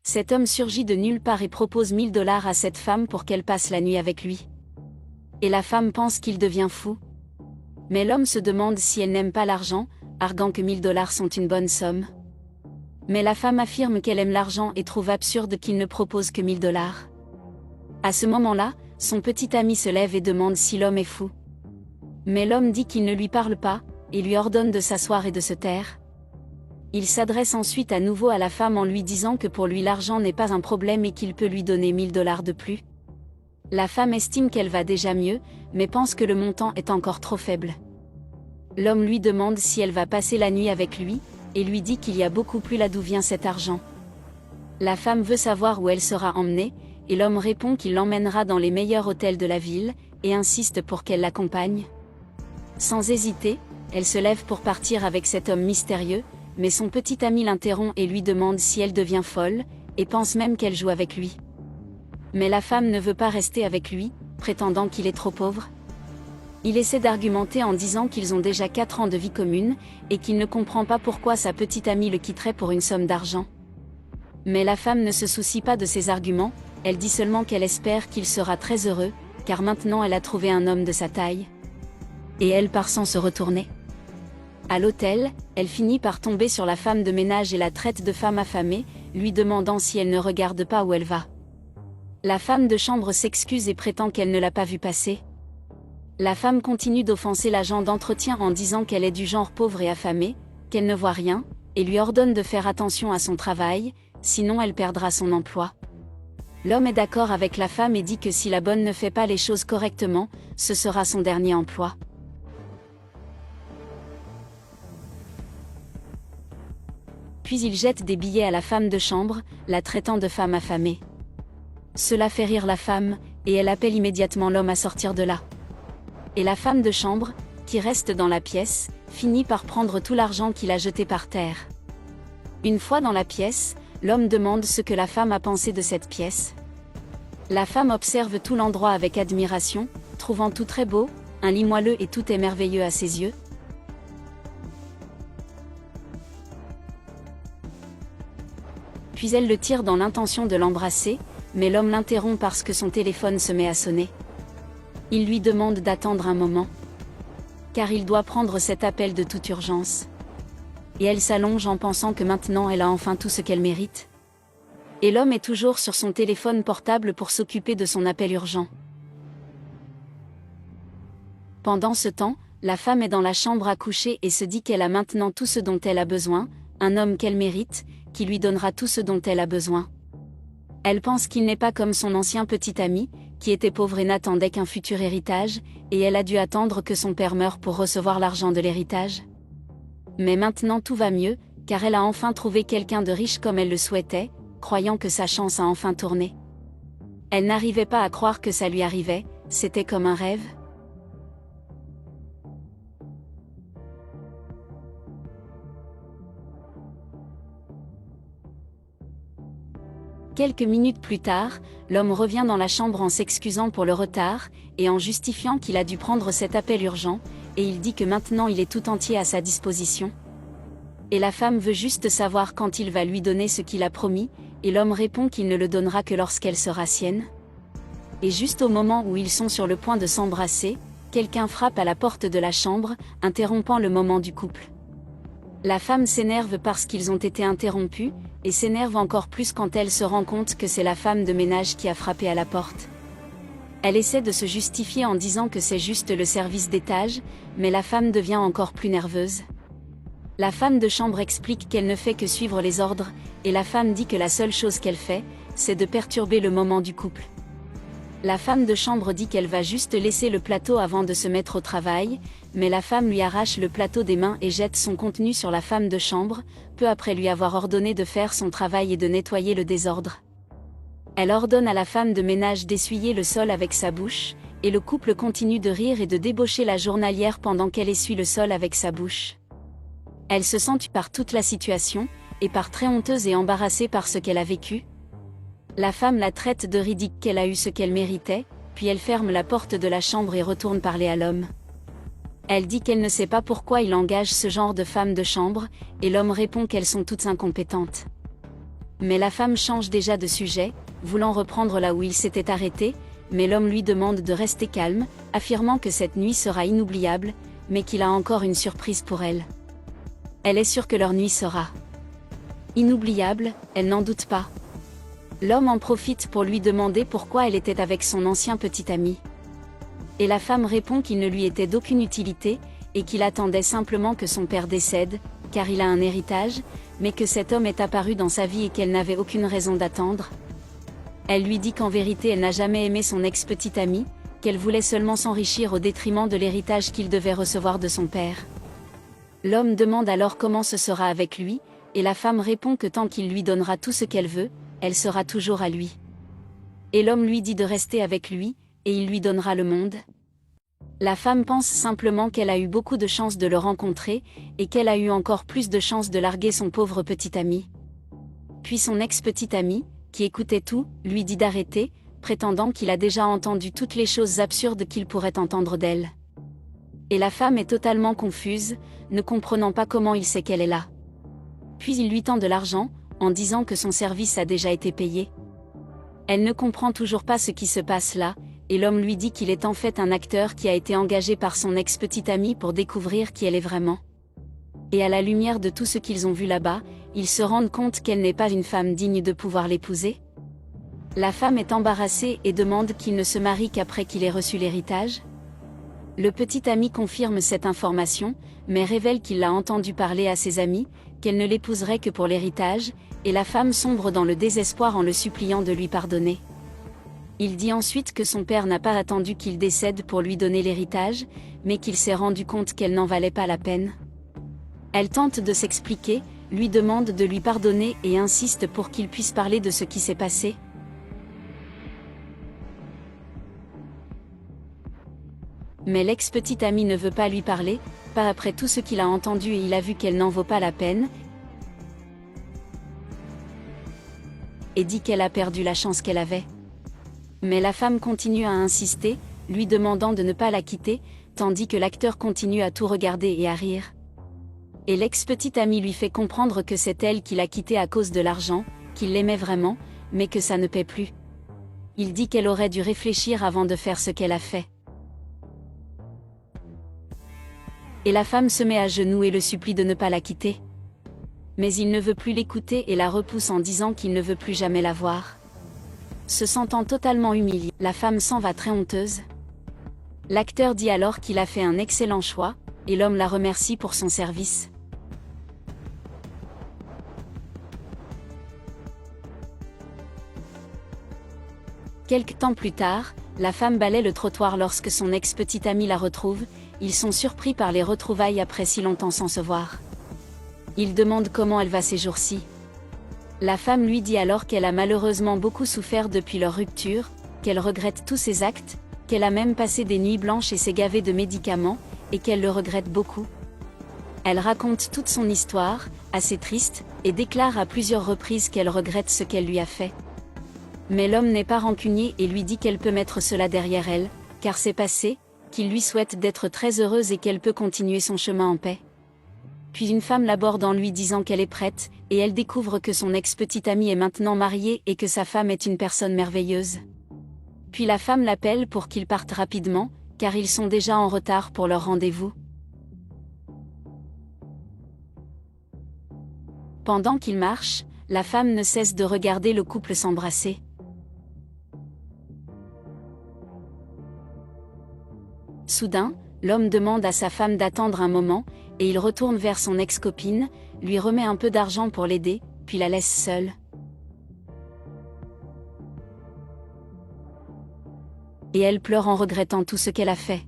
Cet homme surgit de nulle part et propose 1 000 $ à cette femme pour qu'elle passe la nuit avec lui. Et la femme pense qu'il devient fou. Mais l'homme se demande si elle n'aime pas l'argent, arguant que 1 000 $ sont une bonne somme. Mais la femme affirme qu'elle aime l'argent et trouve absurde qu'il ne propose que 1 000 $. À ce moment-là, son petit ami se lève et demande si l'homme est fou. Mais l'homme dit qu'il ne lui parle pas, et lui ordonne de s'asseoir et de se taire. Il s'adresse ensuite à nouveau à la femme en lui disant que pour lui l'argent n'est pas un problème et qu'il peut lui donner 1 000 $ de plus. La femme estime qu'elle va déjà mieux, mais pense que le montant est encore trop faible. L'homme lui demande si elle va passer la nuit avec lui, et lui dit qu'il y a beaucoup plus là d'où vient cet argent. La femme veut savoir où elle sera emmenée, et l'homme répond qu'il l'emmènera dans les meilleurs hôtels de la ville, et insiste pour qu'elle l'accompagne. Sans hésiter, elle se lève pour partir avec cet homme mystérieux, mais son petit ami l'interrompt et lui demande si elle devient folle, et pense même qu'elle joue avec lui. Mais la femme ne veut pas rester avec lui, prétendant qu'il est trop pauvre. Il essaie d'argumenter en disant qu'ils ont déjà 4 ans de vie commune, et qu'il ne comprend pas pourquoi sa petite amie le quitterait pour une somme d'argent. Mais la femme ne se soucie pas de ses arguments, elle dit seulement qu'elle espère qu'il sera très heureux, car maintenant elle a trouvé un homme de sa taille. Et elle part sans se retourner. À l'hôtel, elle finit par tomber sur la femme de ménage et la traite de femme affamée, lui demandant si elle ne regarde pas où elle va. La femme de chambre s'excuse et prétend qu'elle ne l'a pas vue passer. La femme continue d'offenser l'agent d'entretien en disant qu'elle est du genre pauvre et affamée, qu'elle ne voit rien, et lui ordonne de faire attention à son travail, sinon elle perdra son emploi. L'homme est d'accord avec la femme et dit que si la bonne ne fait pas les choses correctement, ce sera son dernier emploi. Puis il jette des billets à la femme de chambre, la traitant de femme affamée. Cela fait rire la femme, et elle appelle immédiatement l'homme à sortir de là. Et la femme de chambre, qui reste dans la pièce, finit par prendre tout l'argent qu'il a jeté par terre. Une fois dans la pièce, l'homme demande ce que la femme a pensé de cette pièce. La femme observe tout l'endroit avec admiration, trouvant tout très beau, un lit moelleux et tout est merveilleux à ses yeux. Puis elle le tire dans l'intention de l'embrasser, mais l'homme l'interrompt parce que son téléphone se met à sonner. Il lui demande d'attendre un moment, car il doit prendre cet appel de toute urgence. Et elle s'allonge en pensant que maintenant elle a enfin tout ce qu'elle mérite. Et l'homme est toujours sur son téléphone portable pour s'occuper de son appel urgent. Pendant ce temps, la femme est dans la chambre à coucher et se dit qu'elle a maintenant tout ce dont elle a besoin, un homme qu'elle mérite, qui lui donnera tout ce dont elle a besoin. Elle pense qu'il n'est pas comme son ancien petit ami, qui était pauvre et n'attendait qu'un futur héritage, et elle a dû attendre que son père meure pour recevoir l'argent de l'héritage. Mais maintenant tout va mieux, car elle a enfin trouvé quelqu'un de riche comme elle le souhaitait, croyant que sa chance a enfin tourné. Elle n'arrivait pas à croire que ça lui arrivait, c'était comme un rêve. Quelques minutes plus tard, l'homme revient dans la chambre en s'excusant pour le retard, et en justifiant qu'il a dû prendre cet appel urgent, et il dit que maintenant il est tout entier à sa disposition. Et la femme veut juste savoir quand il va lui donner ce qu'il a promis, et l'homme répond qu'il ne le donnera que lorsqu'elle sera sienne. Et juste au moment où ils sont sur le point de s'embrasser, quelqu'un frappe à la porte de la chambre, interrompant le moment du couple. La femme s'énerve parce qu'ils ont été interrompus, et s'énerve encore plus quand elle se rend compte que c'est la femme de ménage qui a frappé à la porte. Elle essaie de se justifier en disant que c'est juste le service d'étage, mais la femme devient encore plus nerveuse. La femme de chambre explique qu'elle ne fait que suivre les ordres, et la femme dit que la seule chose qu'elle fait, c'est de perturber le moment du couple. La femme de chambre dit qu'elle va juste laisser le plateau avant de se mettre au travail, mais la femme lui arrache le plateau des mains et jette son contenu sur la femme de chambre, peu après lui avoir ordonné de faire son travail et de nettoyer le désordre. Elle ordonne à la femme de ménage d'essuyer le sol avec sa bouche, et le couple continue de rire et de débaucher la journalière pendant qu'elle essuie le sol avec sa bouche. Elle se sent tue par toute la situation, et part très honteuse et embarrassée par ce qu'elle a vécu. La femme la traite de ridicule qu'elle a eu ce qu'elle méritait, puis elle ferme la porte de la chambre et retourne parler à l'homme. Elle dit qu'elle ne sait pas pourquoi il engage ce genre de femmes de chambre, et l'homme répond qu'elles sont toutes incompétentes. Mais la femme change déjà de sujet, voulant reprendre là où il s'était arrêté, mais l'homme lui demande de rester calme, affirmant que cette nuit sera inoubliable, mais qu'il a encore une surprise pour elle. Elle est sûre que leur nuit sera inoubliable, elle n'en doute pas. L'homme en profite pour lui demander pourquoi elle était avec son ancien petit ami. Et la femme répond qu'il ne lui était d'aucune utilité, et qu'il attendait simplement que son père décède, car il a un héritage, mais que cet homme est apparu dans sa vie et qu'elle n'avait aucune raison d'attendre. Elle lui dit qu'en vérité elle n'a jamais aimé son ex-petit ami, qu'elle voulait seulement s'enrichir au détriment de l'héritage qu'il devait recevoir de son père. L'homme demande alors comment ce sera avec lui, et la femme répond que tant qu'il lui donnera tout ce qu'elle veut, elle sera toujours à lui. Et l'homme lui dit de rester avec lui, et il lui donnera le monde. La femme pense simplement qu'elle a eu beaucoup de chance de le rencontrer, et qu'elle a eu encore plus de chance de larguer son pauvre petit ami. Puis son ex-petit ami, qui écoutait tout, lui dit d'arrêter, prétendant qu'il a déjà entendu toutes les choses absurdes qu'il pourrait entendre d'elle. Et la femme est totalement confuse, ne comprenant pas comment il sait qu'elle est là. Puis il lui tend de l'argent, en disant que son service a déjà été payé. Elle ne comprend toujours pas ce qui se passe là, et l'homme lui dit qu'il est en fait un acteur qui a été engagé par son ex-petit ami pour découvrir qui elle est vraiment. Et à la lumière de tout ce qu'ils ont vu là-bas, ils se rendent compte qu'elle n'est pas une femme digne de pouvoir l'épouser. La femme est embarrassée et demande qu'il ne se marie qu'après qu'il ait reçu l'héritage. Le petit ami confirme cette information, mais révèle qu'il l'a entendu parler à ses amis, qu'elle ne l'épouserait que pour l'héritage, et la femme sombre dans le désespoir en le suppliant de lui pardonner. Il dit ensuite que son père n'a pas attendu qu'il décède pour lui donner l'héritage, mais qu'il s'est rendu compte qu'elle n'en valait pas la peine. Elle tente de s'expliquer, lui demande de lui pardonner et insiste pour qu'il puisse parler de ce qui s'est passé. Mais l'ex-petit ami ne veut pas lui parler, pas après tout ce qu'il a entendu et il a vu qu'elle n'en vaut pas la peine, et dit qu'elle a perdu la chance qu'elle avait. Mais la femme continue à insister, lui demandant de ne pas la quitter, tandis que l'acteur continue à tout regarder et à rire. Et l'ex-petit ami lui fait comprendre que c'est elle qui l'a quitté à cause de l'argent, qu'il l'aimait vraiment, mais que ça ne paie plus. Il dit qu'elle aurait dû réfléchir avant de faire ce qu'elle a fait. Et la femme se met à genoux et le supplie de ne pas la quitter. Mais il ne veut plus l'écouter et la repousse en disant qu'il ne veut plus jamais la voir. Se sentant totalement humiliée, la femme s'en va très honteuse. L'acteur dit alors qu'il a fait un excellent choix, et l'homme la remercie pour son service. Quelque temps plus tard, la femme balaie le trottoir lorsque son ex-petit ami la retrouve, ils sont surpris par les retrouvailles après si longtemps sans se voir. Il demande comment elle va ces jours-ci. La femme lui dit alors qu'elle a malheureusement beaucoup souffert depuis leur rupture, qu'elle regrette tous ses actes, qu'elle a même passé des nuits blanches et s'est gavée de médicaments, et qu'elle le regrette beaucoup. Elle raconte toute son histoire, assez triste, et déclare à plusieurs reprises qu'elle regrette ce qu'elle lui a fait. Mais l'homme n'est pas rancunier et lui dit qu'elle peut mettre cela derrière elle, car c'est passé, qu'il lui souhaite d'être très heureuse et qu'elle peut continuer son chemin en paix. Puis une femme l'aborde en lui disant qu'elle est prête, et elle découvre que son ex-petit ami est maintenant marié et que sa femme est une personne merveilleuse. Puis la femme l'appelle pour qu'ils partent rapidement, car ils sont déjà en retard pour leur rendez-vous. Pendant qu'ils marchent, la femme ne cesse de regarder le couple s'embrasser. Soudain, l'homme demande à sa femme d'attendre un moment, et il retourne vers son ex-copine, lui remet un peu d'argent pour l'aider, puis la laisse seule. Et elle pleure en regrettant tout ce qu'elle a fait.